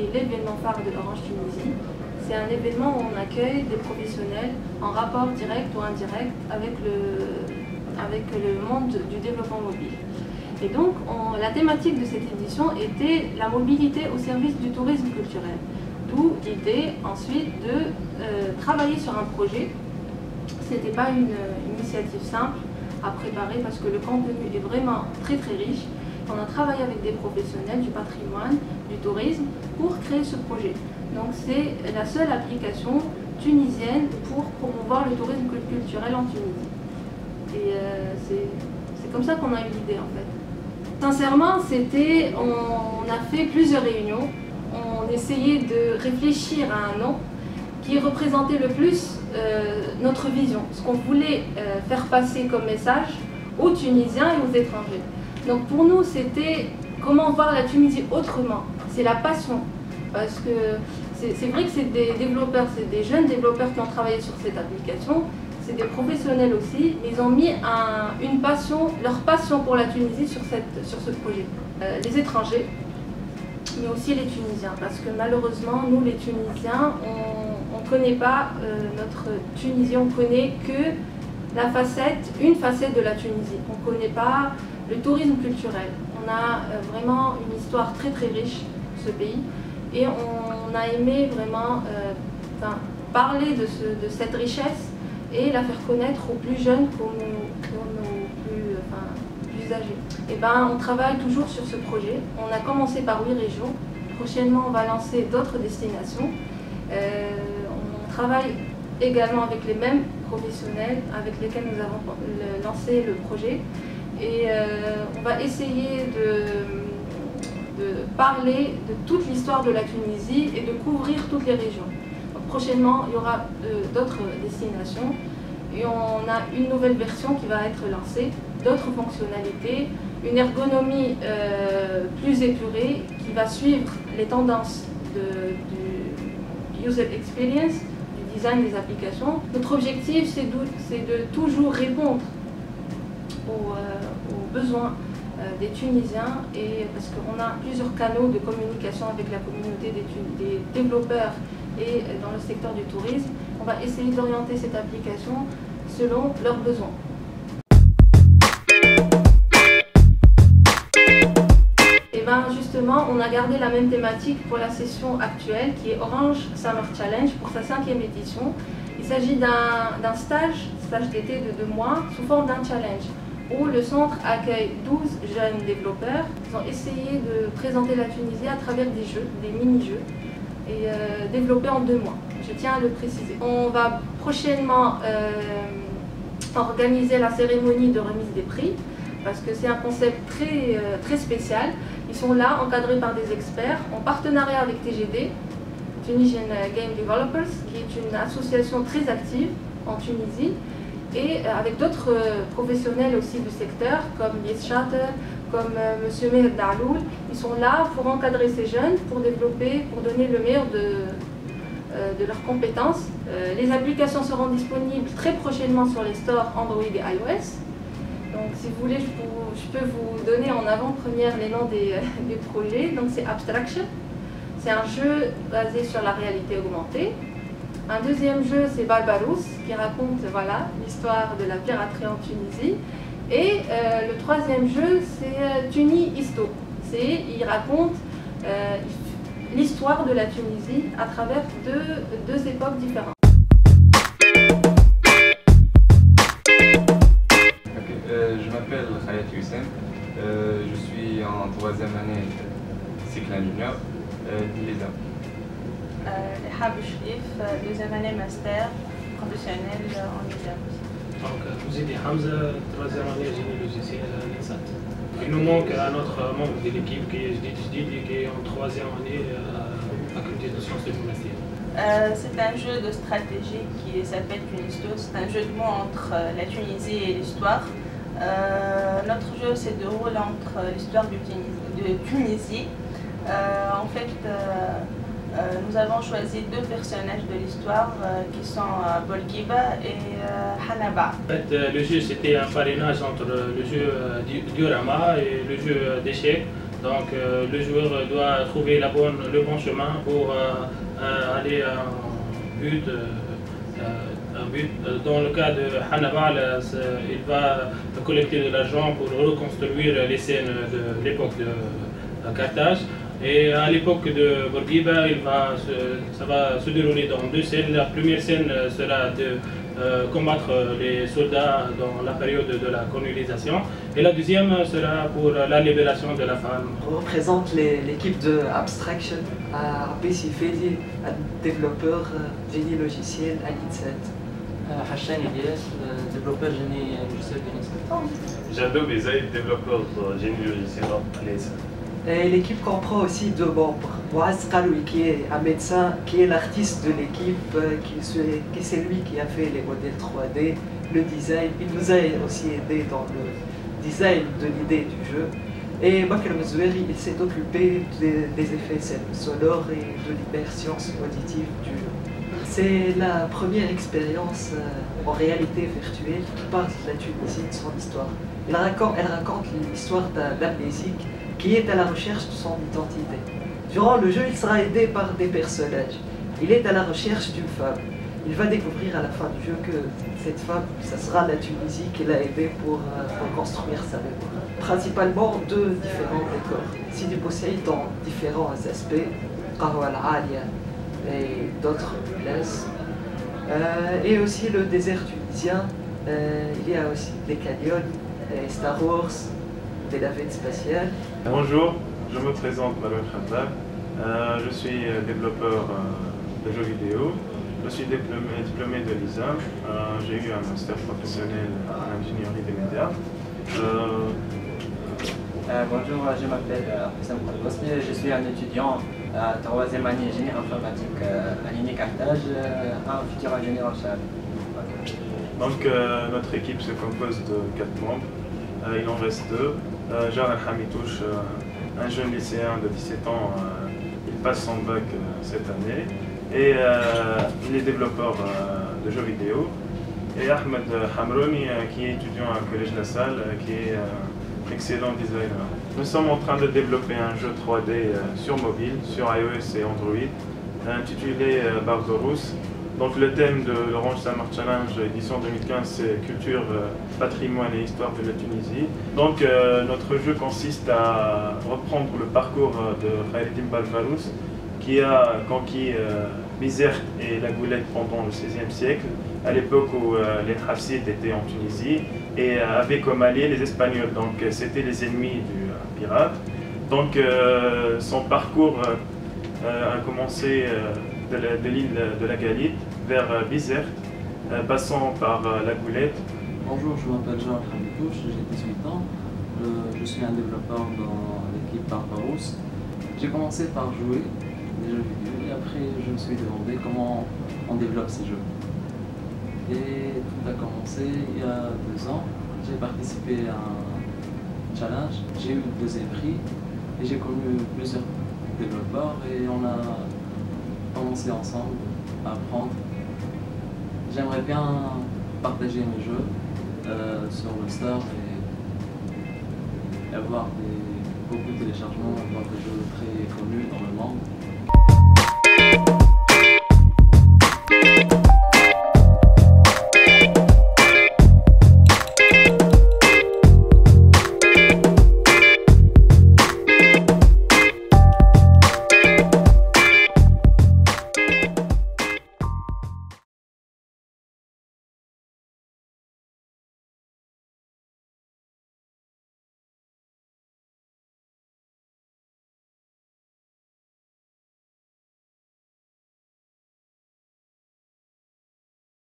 est l'événement phare de Orange Tunisie. C'est un événement où on accueille des professionnels en rapport direct ou indirect avec le monde du développement mobile. Et donc, la thématique de cette édition était la mobilité au service du tourisme culturel. D'où l'idée ensuite de travailler sur un projet. Ce n'était pas une initiative simple à préparer parce que le contenu est vraiment très riche. On a travaillé avec des professionnels du patrimoine, du tourisme pour créer ce projet. Donc c'est la seule application tunisienne pour promouvoir le tourisme culturel en Tunisie. Et c'est comme ça qu'on a eu l'idée en fait. Sincèrement, on a fait plusieurs réunions. On essayait de réfléchir à un nom qui représentait le plus notre vision, ce qu'on voulait faire passer comme message aux Tunisiens et aux étrangers. Donc pour nous, c'était comment voir la Tunisie autrement. C'est la passion, parce que c'est vrai que c'est des développeurs, c'est des jeunes développeurs qui ont travaillé sur cette application, c'est des professionnels aussi, mais ils ont mis leur passion pour la Tunisie sur ce projet. Les étrangers, mais aussi les Tunisiens, parce que malheureusement, nous les Tunisiens, on ne connaît pas notre Tunisie, on ne connaît que une facette de la Tunisie. On ne connaît pas le tourisme culturel. On a vraiment une histoire très riche, ce pays, et on a aimé vraiment parler de cette richesse et la faire connaître aux plus jeunes qu'aux plus âgés. Et on travaille toujours sur ce projet. On a commencé par 8 régions. Prochainement, on va lancer d'autres destinations. On travaille également avec les mêmes professionnels avec lesquels nous avons lancé le projet. Et on va essayer de parler de toute l'histoire de la Tunisie et de couvrir toutes les régions. Donc, prochainement, il y aura d'autres destinations et on a une nouvelle version qui va être lancée, d'autres fonctionnalités, une ergonomie plus épurée qui va suivre les tendances du user experience, du design des applications. Notre objectif, c'est de toujours répondre aux besoins des Tunisiens, et parce qu'on a plusieurs canaux de communication avec la communauté des développeurs et dans le secteur du tourisme. On va essayer d'orienter cette application selon leurs besoins. Et justement, on a gardé la même thématique pour la session actuelle qui est Orange Summer Challenge pour sa 5e édition. Il s'agit d'un stage d'été de 2 mois sous forme d'un challenge, où le centre accueille 12 jeunes développeurs. Ils ont essayé de présenter la Tunisie à travers des jeux, des mini-jeux, et développés en 2 mois. Je tiens à le préciser. On va prochainement organiser la cérémonie de remise des prix, parce que c'est un concept très spécial. Ils sont là, encadrés par des experts, en partenariat avec TGD, Tunisian Game Developers, qui est une association très active en Tunisie, et avec d'autres professionnels aussi du secteur, comme Lies Shatter, comme M. Meher Daloul. Ils sont là pour encadrer ces jeunes, pour développer, pour donner le meilleur de leurs compétences. Les applications seront disponibles très prochainement sur les stores Android et iOS. Donc si vous voulez, je peux vous donner en avant-première les noms des projets. Donc c'est Abstraction, c'est un jeu basé sur la réalité augmentée. Un deuxième jeu, c'est Barbarousse, qui raconte l'histoire de la piraterie en Tunisie. Et le troisième jeu, c'est Tuni Histo. Il raconte l'histoire de la Tunisie à travers deux époques différentes. Je m'appelle Khayat Youssem, je suis en 3e année cycle ingénieur d'ILESA. Hab Shrif, 2e année master professionnel en ILESA. Donc, vous êtes Hamza, 3e année génie logiciel à l'INSAT. Il nous manque un autre membre de l'équipe qui est Jdid et qui est en 3e année à la faculté de sciences de l'université. C'est un jeu de stratégie qui s'appelle Tunisto. C'est un jeu de mots entre la Tunisie et l'histoire. Notre jeu se déroule entre l'histoire de Tunisie. En fait, nous avons choisi 2 personnages de l'histoire qui sont Bolgiba et Hanaba. En fait, le jeu c'était un parrainage entre le jeu diorama et le jeu d'échecs. Donc le joueur doit trouver le bon chemin pour aller à un but. Dans le cas de Hannibal, il va collecter de l'argent pour reconstruire les scènes de l'époque de Carthage. Et à l'époque de Bourguiba, ça va se dérouler dans deux scènes. La première scène sera de combattre les soldats dans la période de la colonisation. Et la deuxième sera pour la libération de la femme. On représente l'équipe de Abstraction à PCFD, un développeur génie logiciel à l'INSET. Hassan Elias, développeur génie logiciel de l'INSET. Jado Bezaïd, développeur génie logiciel à l'INSET. Et l'équipe comprend aussi deux membres. Moaz Kaloui, qui est un médecin, qui est l'artiste de l'équipe, c'est lui qui a fait les modèles 3D, le design. Il nous a aussi aidé dans le design de l'idée du jeu. Et Bakr Mezoueri, il s'est occupé des effets sonores et de l'immersion auditive du jeu. C'est la première expérience en réalité virtuelle qui parle de la Tunisie, de son histoire. Elle raconte l'histoire d'un amnésique qui est à la recherche de son identité. Durant le jeu, il sera aidé par des personnages. Il est à la recherche d'une femme. Il va découvrir à la fin du jeu que cette femme, ça sera la Tunisie qui l'a aidé pour reconstruire sa mémoire. Principalement deux différents décors. Sidi Bou Saïd dans différents aspects, Qahwa al-Alia et d'autres places. Et aussi le désert tunisien. Il y a aussi des canyons, Star Wars, des navettes spatiales. Bonjour, je me présente Malouane Khaddam. Je suis développeur de jeux vidéo. Je suis diplômé de l'ISAM. J'ai eu un master professionnel en ingénierie des médias. Bonjour, je m'appelle Hassan Khalbosni, je suis un étudiant à 3e année génie informatique à l'INI Carthage, un futur ingénieur en chef. Donc notre équipe se compose de 4 membres. Il en reste 2. Jar Al-Hamitouche, un jeune lycéen de 17 ans, il passe son bac cette année. Et il est développeur de jeux vidéo. Et Ahmed Hamrouni, qui est étudiant à Collège La Salle, qui est un excellent designer. Nous sommes en train de développer un jeu 3D sur mobile, sur iOS et Android, intitulé Barbarousse. Donc le thème de l'Orange Summer Challenge édition 2015, c'est culture, patrimoine et histoire de la Tunisie. Donc notre jeu consiste à reprendre le parcours de Khaireddin Barbarousse, qui a conquis Bizerte et la Goulette pendant le XVIe siècle, à l'époque où les Hafsides étaient en Tunisie, et avaient comme alliés les Espagnols. Donc c'était les ennemis du pirate. Donc son parcours a commencé de l'île de la Galite vers Bizerte, passant par la Goulette. Bonjour, je m'appelle Jar Al-Hamitouche, j'ai 18 ans. Je suis un développeur dans l'équipe Barbarousse. J'ai commencé par jouer des jeux vidéo et après je me suis demandé comment on développe ces jeux. Et tout a commencé il y a 2 ans. J'ai participé à un challenge, j'ai eu le 2e prix et j'ai connu plusieurs développeurs et on a commencé ensemble à apprendre. J'aimerais bien partager mes jeux sur le store et avoir beaucoup de téléchargements, avoir des jeux très connus dans le monde.